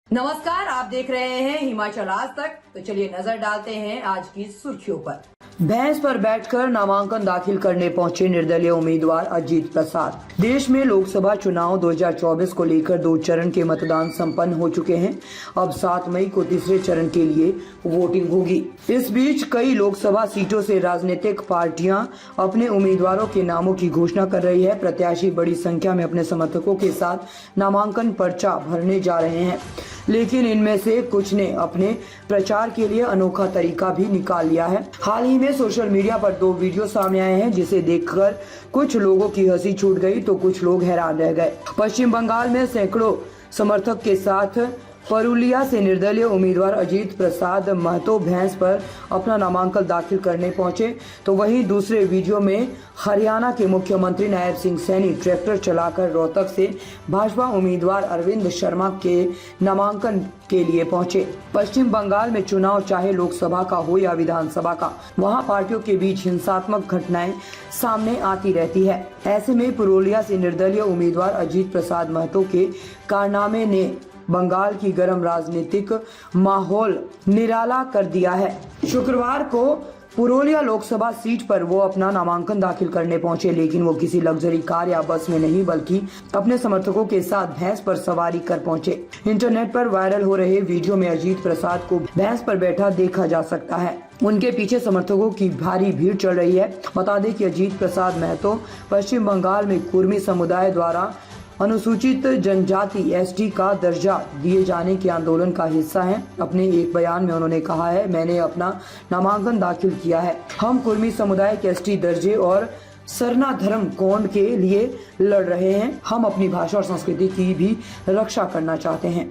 नमस्कार, आप देख रहे हैं हिमाचल आज तक। तो चलिए नजर डालते हैं आज की सुर्खियों पर। भैंस पर बैठकर नामांकन दाखिल करने पहुंचे निर्दलीय उम्मीदवार अजीत प्रसाद। देश में लोकसभा चुनाव 2024 को लेकर 2 चरण के मतदान संपन्न हो चुके हैं। अब 7 मई को तीसरे चरण के लिए वोटिंग होगी। इस बीच कई लोकसभा सीटों से राजनीतिक पार्टियां अपने उम्मीदवारों के नामों की घोषणा कर रही है। प्रत्याशी बड़ी संख्या में अपने समर्थकों के साथ नामांकन पर्चा भरने जा रहे हैं, लेकिन इनमें से कुछ ने अपने प्रचार के लिए अनोखा तरीका भी निकाल लिया है। हाल ही में सोशल मीडिया पर 2 वीडियो सामने आए हैं, जिसे देखकर कुछ लोगों की हंसी छूट गई तो कुछ लोग हैरान रह गए। पश्चिम बंगाल में सैकड़ों समर्थक के साथ पुरुलिया से निर्दलीय उम्मीदवार अजीत प्रसाद महतो भैंस पर अपना नामांकन दाखिल करने पहुंचे, तो वहीं दूसरे वीडियो में हरियाणा के मुख्यमंत्री नायब सिंह सैनी ट्रैक्टर चलाकर रोहतक से भाजपा उम्मीदवार अरविंद शर्मा के नामांकन के लिए पहुंचे। पश्चिम बंगाल में चुनाव चाहे लोकसभा का हो या विधानसभा का, वहां पार्टियों के बीच हिंसात्मक घटनाएं सामने आती रहती है। ऐसे में पुरुलिया से निर्दलीय उम्मीदवार अजीत प्रसाद महतो के कारनामे ने बंगाल की गर्म राजनीतिक माहौल निराला कर दिया है। शुक्रवार को पुरुलिया लोकसभा सीट पर वो अपना नामांकन दाखिल करने पहुंचे, लेकिन वो किसी लग्जरी कार या बस में नहीं बल्कि अपने समर्थकों के साथ भैंस पर सवारी कर पहुंचे। इंटरनेट पर वायरल हो रहे वीडियो में अजीत प्रसाद को भैंस पर बैठा देखा जा सकता है। उनके पीछे समर्थकों की भारी भीड़ चल रही है। बता दें कि अजीत प्रसाद महतो पश्चिम बंगाल में कुर्मी समुदाय द्वारा अनुसूचित जनजाति एसटी का दर्जा दिए जाने के आंदोलन का हिस्सा हैं। अपने एक बयान में उन्होंने कहा है, मैंने अपना नामांकन दाखिल किया है। हम कुर्मी समुदाय के एसटी दर्जे और सरना धर्म कोड के लिए लड़ रहे हैं। हम अपनी भाषा और संस्कृति की भी रक्षा करना चाहते हैं।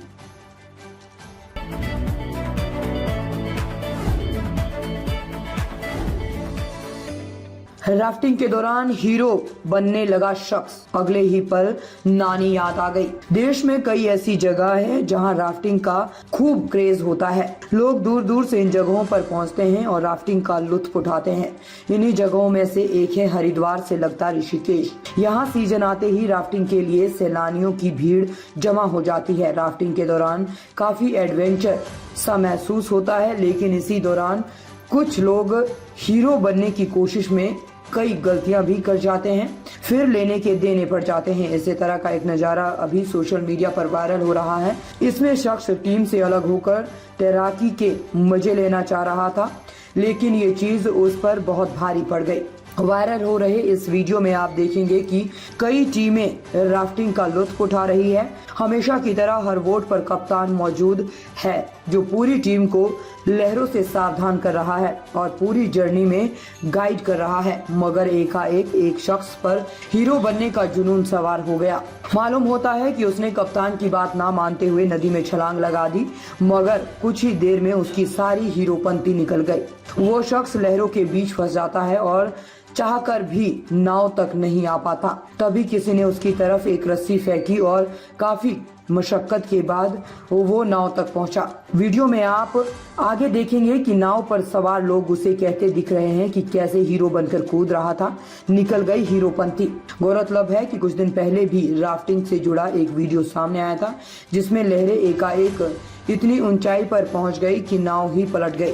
राफ्टिंग के दौरान हीरो बनने लगा शख्स, अगले ही पल नानी याद आ गई। देश में कई ऐसी जगह है जहां राफ्टिंग का खूब क्रेज होता है। लोग दूर दूर से इन जगहों पर पहुंचते हैं और राफ्टिंग का लुत्फ उठाते हैं। इन्हीं जगहों में से एक है हरिद्वार से लगता ऋषिकेश। यहाँ सीजन आते ही राफ्टिंग के लिए सैलानियों की भीड़ जमा हो जाती है। राफ्टिंग के दौरान काफी एडवेंचर सा महसूस होता है, लेकिन इसी दौरान कुछ लोग हीरो बनने की कोशिश में कई गलतियां भी कर जाते हैं, फिर लेने के देने पड़ जाते हैं। इसी तरह का एक नज़ारा अभी सोशल मीडिया पर वायरल हो रहा है। इसमें शख्स टीम से अलग होकर तैराकी के मजे लेना चाह रहा था, लेकिन ये चीज उस पर बहुत भारी पड़ गई। वायरल हो रहे इस वीडियो में आप देखेंगे कि कई टीमें राफ्टिंग का लुत्फ उठा रही है। हमेशा की तरह हर बोट पर कप्तान मौजूद है, जो पूरी टीम को लहरों से सावधान कर रहा है और पूरी जर्नी में गाइड कर रहा है। मगर एकाएक एक शख्स पर हीरो बनने का जुनून सवार हो गया। मालूम होता है कि उसने कप्तान की बात ना मानते हुए नदी में छलांग लगा दी, मगर कुछ ही देर में उसकी सारी हीरोपंती निकल गई। वो शख्स लहरों के बीच फंस जाता है और चाहकर भी नाव तक नहीं आ पाता। तभी किसी ने उसकी तरफ एक रस्सी फेंकी और काफी मशक्कत के बाद वो नाव तक पहुंचा। वीडियो में आप आगे देखेंगे कि नाव पर सवार लोग उसे कहते दिख रहे हैं कि कैसे हीरो बनकर कूद रहा था, निकल गई हीरोपंती। गौरतलब है कि कुछ दिन पहले भी राफ्टिंग से जुड़ा एक वीडियो सामने आया था, जिसमें लहरें एकाएक इतनी ऊंचाई पर पहुंच गई कि नाव ही पलट गई।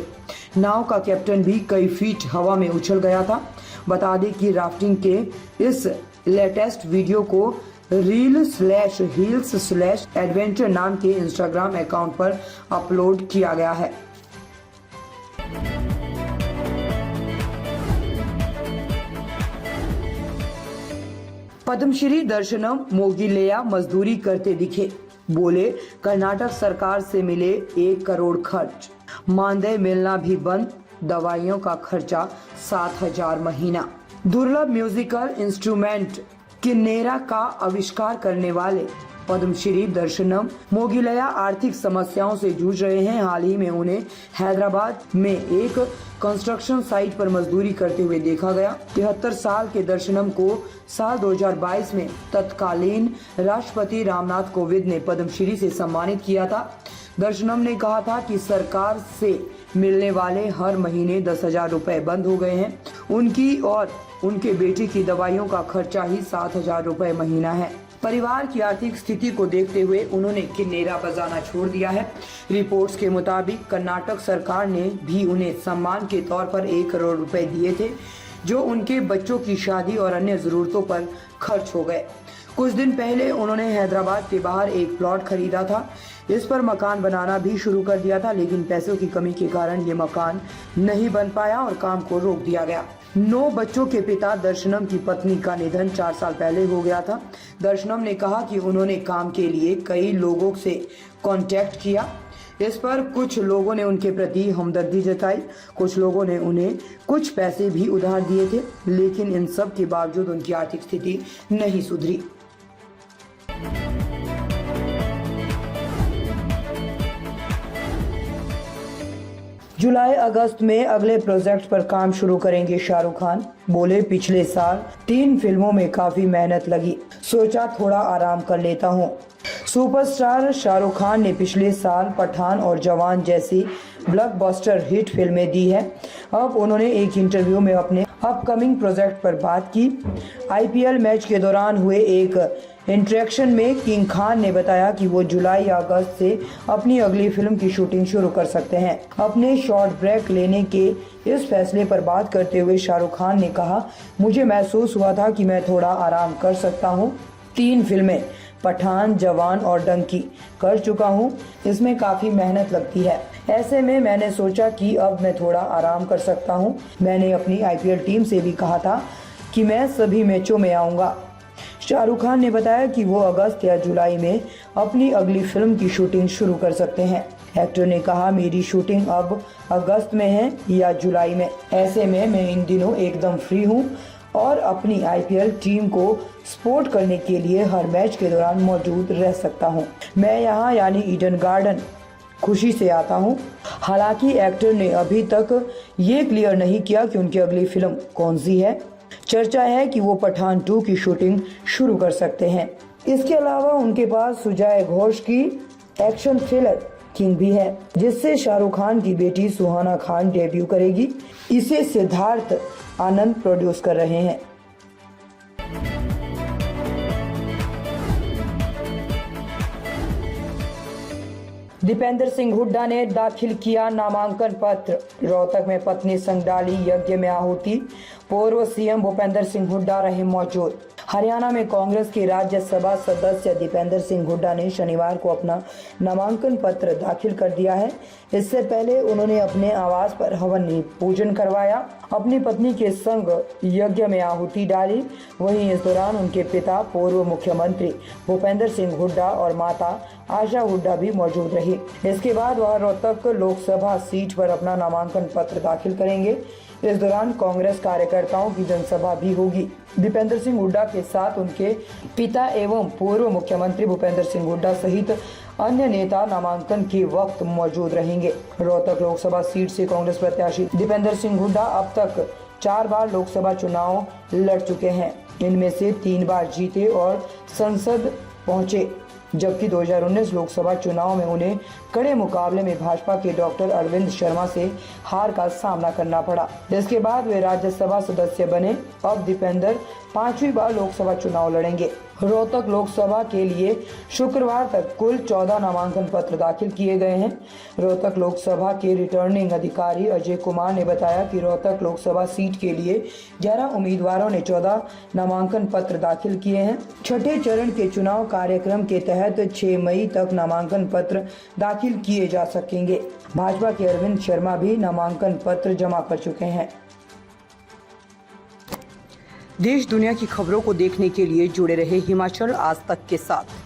नाव का कैप्टन भी कई फीट हवा में उछल गया था। बता दें कि राफ्टिंग के इस लेटेस्ट वीडियो को reel/hills/adventure नाम के इंस्टाग्राम अकाउंट पर अपलोड किया गया है। पद्मश्री दर्शनम मोगिलेया मजदूरी करते दिखे, बोले कर्नाटक सरकार से मिले 1 करोड़ खर्च, मानदेय मिलना भी बंद, दवाइयों का खर्चा 7,000 महीना। दुर्लभ म्यूजिकल इंस्ट्रूमेंट किन्नेरा का आविष्कार करने वाले पद्मश्री दर्शनम मोगिलया आर्थिक समस्याओं से जूझ रहे हैं। हाल ही में उन्हें हैदराबाद में एक कंस्ट्रक्शन साइट पर मजदूरी करते हुए देखा गया। 73 साल के दर्शनम को साल 2022 में तत्कालीन राष्ट्रपति रामनाथ कोविंद ने पद्मश्री से सम्मानित किया था। दर्शनम ने कहा था कि सरकार से मिलने वाले हर महीने 10,000 रुपए बंद हो गए हैं। उनकी और उनके बेटे की दवाइयों का खर्चा ही 7,000 रुपए महीना है। परिवार की आर्थिक स्थिति को देखते हुए उन्होंने किन्नेरा बजाना छोड़ दिया है। रिपोर्ट्स के मुताबिक कर्नाटक सरकार ने भी उन्हें सम्मान के तौर पर 1 करोड़ रुपए दिए थे, जो उनके बच्चों की शादी और अन्य जरूरतों पर खर्च हो गए। कुछ दिन पहले उन्होंने हैदराबाद के बाहर एक प्लॉट खरीदा था। इस पर मकान बनाना भी शुरू कर दिया था, लेकिन पैसों की कमी के कारण ये मकान नहीं बन पाया और काम को रोक दिया गया। 9 बच्चों के पिता दर्शनम की पत्नी का निधन 4 साल पहले हो गया था। दर्शनम ने कहा कि उन्होंने काम के लिए कई लोगों से कांटेक्ट किया। इस पर कुछ लोगों ने उनके प्रति हमदर्दी जताई, कुछ लोगों ने उन्हें कुछ पैसे भी उधार दिए थे, लेकिन इन सब के बावजूद उनकी आर्थिक स्थिति नहीं सुधरी। जुलाई अगस्त में अगले प्रोजेक्ट पर काम शुरू करेंगे शाहरुख खान। बोले, पिछले साल 3 फिल्मों में काफी मेहनत लगी, सोचा थोड़ा आराम कर लेता हूँ। सुपरस्टार शाहरुख खान ने पिछले साल पठान और जवान जैसी ब्लॉकबस्टर हिट फिल्में दी है। अब उन्होंने एक इंटरव्यू में अपने अपकमिंग प्रोजेक्ट पर बात की। आईपीएल मैच के दौरान हुए एक इंटरेक्शन में किंग खान ने बताया कि वो जुलाई या अगस्त से अपनी अगली फिल्म की शूटिंग शुरू कर सकते हैं। अपने शॉर्ट ब्रेक लेने के इस फैसले पर बात करते हुए शाहरुख खान ने कहा, मुझे महसूस हुआ था कि मैं थोड़ा आराम कर सकता हूँ। 3 फिल्में पठान, जवान और डंकी कर चुका हूँ। इसमें काफी मेहनत लगती है। ऐसे में मैंने सोचा कि अब मैं थोड़ा आराम कर सकता हूँ। मैंने अपनी आईपीएल टीम से भी कहा था कि मैं सभी मैचों में आऊँगा। शाहरुख खान ने बताया कि वो अगस्त या जुलाई में अपनी अगली फिल्म की शूटिंग शुरू कर सकते हैं। एक्टर ने कहा, मेरी शूटिंग अब अगस्त में है या जुलाई में। ऐसे में मैं इन दिनों एकदम फ्री हूँ और अपनी आईपीएल टीम को सपोर्ट करने के लिए हर मैच के दौरान मौजूद रह सकता हूँ। मैं यहाँ यानी ईडन गार्डन खुशी से आता हूँ। हालांकि एक्टर ने अभी तक ये क्लियर नहीं किया कि उनकी अगली फिल्म कौन सी है। चर्चा है कि वो पठान 2 की शूटिंग शुरू कर सकते हैं। इसके अलावा उनके पास सुजय घोष की एक्शन थ्रिलर किंग भी है, जिससे शाहरुख खान की बेटी सुहाना खान डेब्यू करेगी। इसे सिद्धार्थ आनंद प्रोड्यूस कर रहे हैं। दीपेंद्र सिंह हुड्डा ने दाखिल किया नामांकन पत्र। रोहतक में पत्नी संग डाली यज्ञ में आहुति। पूर्व सीएम भूपेंद्र सिंह हुड्डा रहे मौजूद। हरियाणा में कांग्रेस के राज्यसभा सदस्य दीपेंद्र सिंह हुड्डा ने शनिवार को अपना नामांकन पत्र दाखिल कर दिया है। इससे पहले उन्होंने अपने आवास पर हवन पूजन करवाया, अपनी पत्नी के संग यज्ञ में आहुति डाली। वहीं इस दौरान उनके पिता पूर्व मुख्यमंत्री भूपेंद्र सिंह हुड्डा और माता आशा हुड्डा भी मौजूद रही। इसके बाद वह रोहतक लोकसभा सीट पर अपना नामांकन पत्र दाखिल करेंगे। इस दौरान कांग्रेस कार्यकर्ताओं की जनसभा भी होगी। दीपेंद्र सिंह हुड्डा के साथ उनके पिता एवं पूर्व मुख्यमंत्री भूपेंद्र सिंह हुड्डा सहित अन्य नेता नामांकन के वक्त मौजूद रहेंगे। रोहतक लोकसभा सीट से कांग्रेस प्रत्याशी दीपेंद्र सिंह हुड्डा अब तक 4 बार लोकसभा चुनाव लड़ चुके हैं। इनमें से 3 बार जीते और संसद पहुंचे, जबकि 2019 लोकसभा चुनाव में उन्हें कड़े मुकाबले में भाजपा के डॉक्टर अरविंद शर्मा से हार का सामना करना पड़ा। इसके बाद वे राज्यसभा सदस्य बने। अब दीपेंद्र 5वीं बार लोकसभा चुनाव लड़ेंगे। रोहतक लोकसभा के लिए शुक्रवार तक कुल 14 नामांकन पत्र दाखिल किए गए हैं। रोहतक लोकसभा के रिटर्निंग अधिकारी अजय कुमार ने बताया कि रोहतक लोकसभा सीट के लिए 11 उम्मीदवारों ने 14 नामांकन पत्र दाखिल किए हैं। छठे चरण के चुनाव कार्यक्रम के तहत 6 मई तक नामांकन पत्र दाखिल किए जा सकेंगे। भाजपा के अरविंद शर्मा भी नामांकन पत्र जमा कर चुके हैं। देश दुनिया की खबरों को देखने के लिए जुड़े रहे हिमाचल आज तक के साथ।